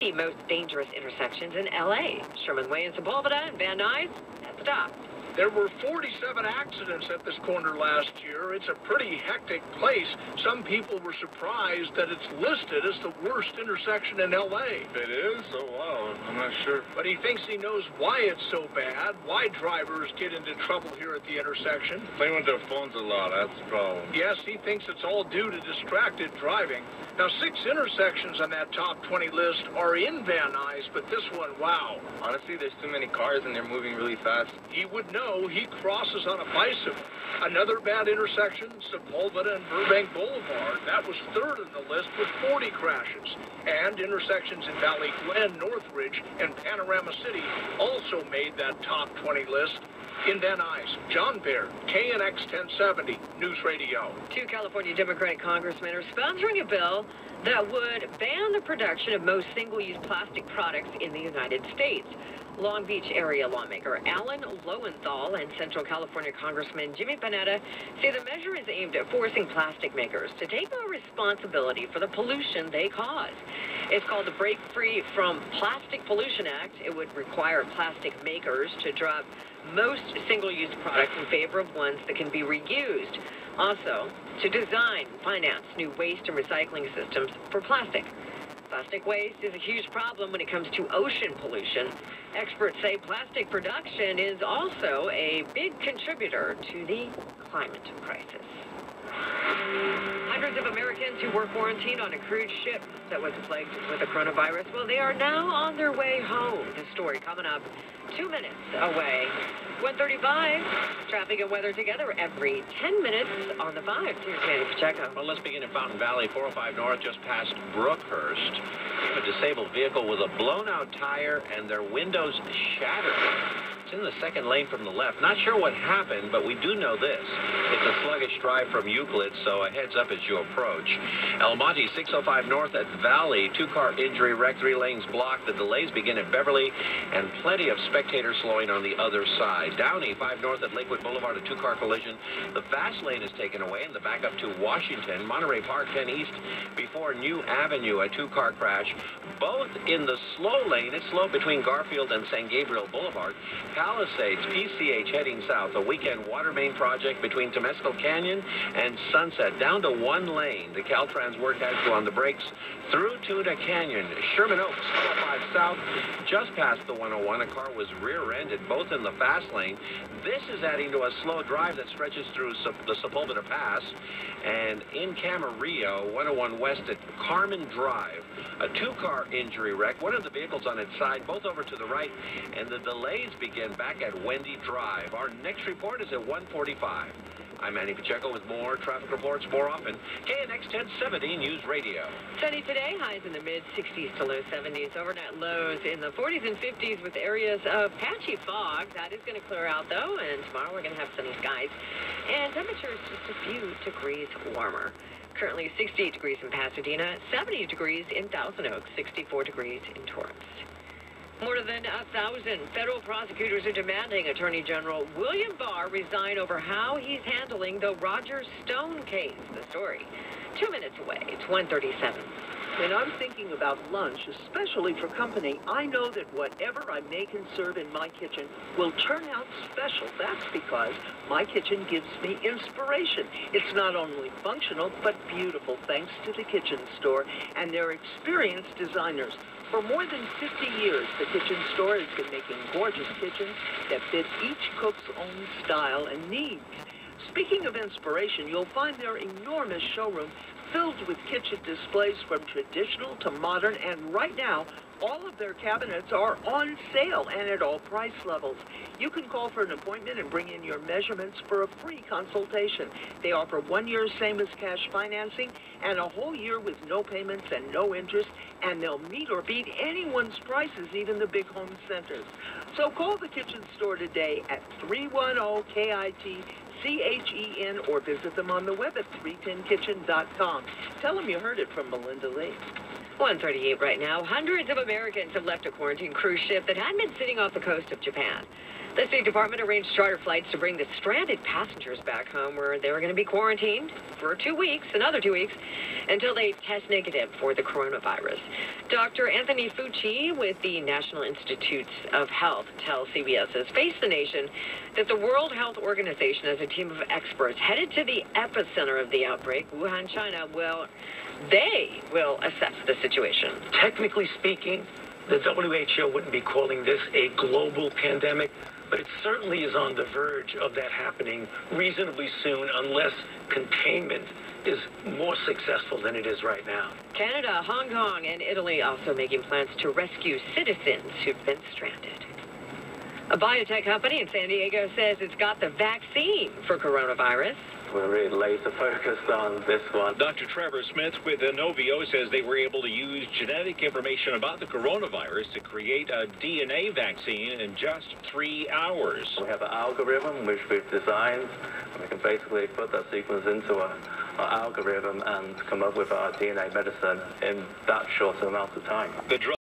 The most dangerous intersections in L.A. Sherman Way and Sepulveda and Van Nuys at the top. There were 47 accidents at this corner last year. It's a pretty hectic place. Some people were surprised that it's listed as the worst intersection in L.A. It is? Oh, wow. I'm not sure. But he thinks he knows why it's so bad, why drivers get into trouble here at the intersection. Playing with their phones a lot, that's the problem. Yes, he thinks it's all due to distracted driving. Now, 6 intersections on that top 20 list are in Van Nuys, but this one, wow. Honestly, there's too many cars and they're moving really fast. He would know. He crosses on a bicycle. Another bad intersection, Sepulveda and Burbank Boulevard. That was third on the list with 40 crashes. And intersections in Valley Glen, Northridge, and Panorama City also made that top 20 list. In Van Nuys, John Baird, KNX 1070, News Radio. 2 California Democratic congressmen are sponsoring a bill that would ban the production of most single-use plastic products in the United States. Long Beach area lawmaker Alan Lowenthal and Central California Congressman Jimmy Panetta say the measure is aimed at forcing plastic makers to take more responsibility for the pollution they cause. It's called the Break Free from Plastic Pollution Act. It would require plastic makers to drop most single-use products in favor of ones that can be reused. Also, to design and finance new waste and recycling systems for plastic. Plastic waste is a huge problem when it comes to ocean pollution. Experts say plastic production is also a big contributor to the climate crisis. Hundreds of Americans who were quarantined on a cruise ship that was plagued with the coronavirus, well, they are now on their way home. The story coming up 2 minutes away. 1:35, traffic and weather together every 10 minutes on the 5. Here's Manny Pacheco. Well, let's begin at Fountain Valley, 405 North, just past Brookhurst. A disabled vehicle with a blown-out tire and their windows shattered. It's in the second lane from the left. Not sure what happened, but we do know this. It's a sluggish drive from Euclid, so a heads up as you approach. El Monte, 605 North at Valley, 2-car injury wreck, 3 lanes blocked. The delays begin at Beverly, and plenty of spectators slowing on the other side. Downey, 5 North at Lakewood Boulevard, a 2-car collision. The fast lane is taken away, and the backup to Washington. Monterey Park, 10 East, before New Avenue, a 2-car crash. Both in the slow lane. It's slow between Garfield and San Gabriel Boulevard. Palisades, PCH heading south, a weekend water main project between Temescal Canyon and Sunset, down to 1 lane. The Caltrans work has you on the brakes through Tuna Canyon. Sherman Oaks, 105 south, just past the 101. A car was rear-ended, both in the fast lane. This is adding to a slow drive that stretches through the Sepulveda Pass. And in Camarillo, 101 west at Carmen Drive, a 2-car injury wreck. One of the vehicles on its side, both over to the right, and the delays begin back at Wendy Drive. Our next report is at 1:45. I'm Manny Pacheco with more traffic reports more often. KNX 1070 News Radio. Sunny today, highs in the mid-60s to low 70s. Overnight lows in the 40s and 50s with areas of patchy fog. That is going to clear out, though, and tomorrow we're going to have sunny skies. And temperatures just a few degrees warmer. Currently 68 degrees in Pasadena, 70 degrees in Thousand Oaks, 64 degrees in Torrance. More than 1,000 federal prosecutors are demanding Attorney General William Barr resign over how he's handling the Roger Stone case. The story 2 minutes away. It's 1:37. When I'm thinking about lunch, especially for company, I know that whatever I make and serve in my kitchen will turn out special. That's because my kitchen gives me inspiration. It's not only functional, but beautiful, thanks to the Kitchen Store and their experienced designers. For more than 50 years, the Kitchen Store has been making gorgeous kitchens that fit each cook's own style and needs. Speaking of inspiration, you'll find their enormous showroom filled with kitchen displays from traditional to modern, and right now, all of their cabinets are on sale and at all price levels. You can call for an appointment and bring in your measurements for a free consultation. They offer 1 year same as cash financing and a whole year with no payments and no interest, and they'll meet or beat anyone's prices, even the big home centers. So call the Kitchen Store today at 310-KIT-CHEN or visit them on the web at 310kitchen.com. Tell them you heard it from Melinda Lee. 1:38 right now. Hundreds of Americans have left a quarantine cruise ship that had been sitting off the coast of Japan. The State Department arranged charter flights to bring the stranded passengers back home, where they were going to be quarantined for 2 weeks, another 2 weeks, until they test negative for the coronavirus. Dr. Anthony Fauci with the National Institutes of Health tells CBS's Face the Nation that the World Health Organization has a team of experts headed to the epicenter of the outbreak, Wuhan, China. They will assess the situation. Technically speaking, the WHO wouldn't be calling this a global pandemic, but it certainly is on the verge of that happening reasonably soon, unless containment is more successful than it is right now. Canada, Hong Kong, and Italy also making plans to rescue citizens who've been stranded. A biotech company in San Diego says it's got the vaccine for coronavirus. We're really laser focused on this one. Dr. Trevor Smith with Inovio says they were able to use genetic information about the coronavirus to create a DNA vaccine in just 3 hours. We have an algorithm which we've designed, and we can basically put that sequence into our algorithm and come up with our DNA medicine in that short amount of time. The drug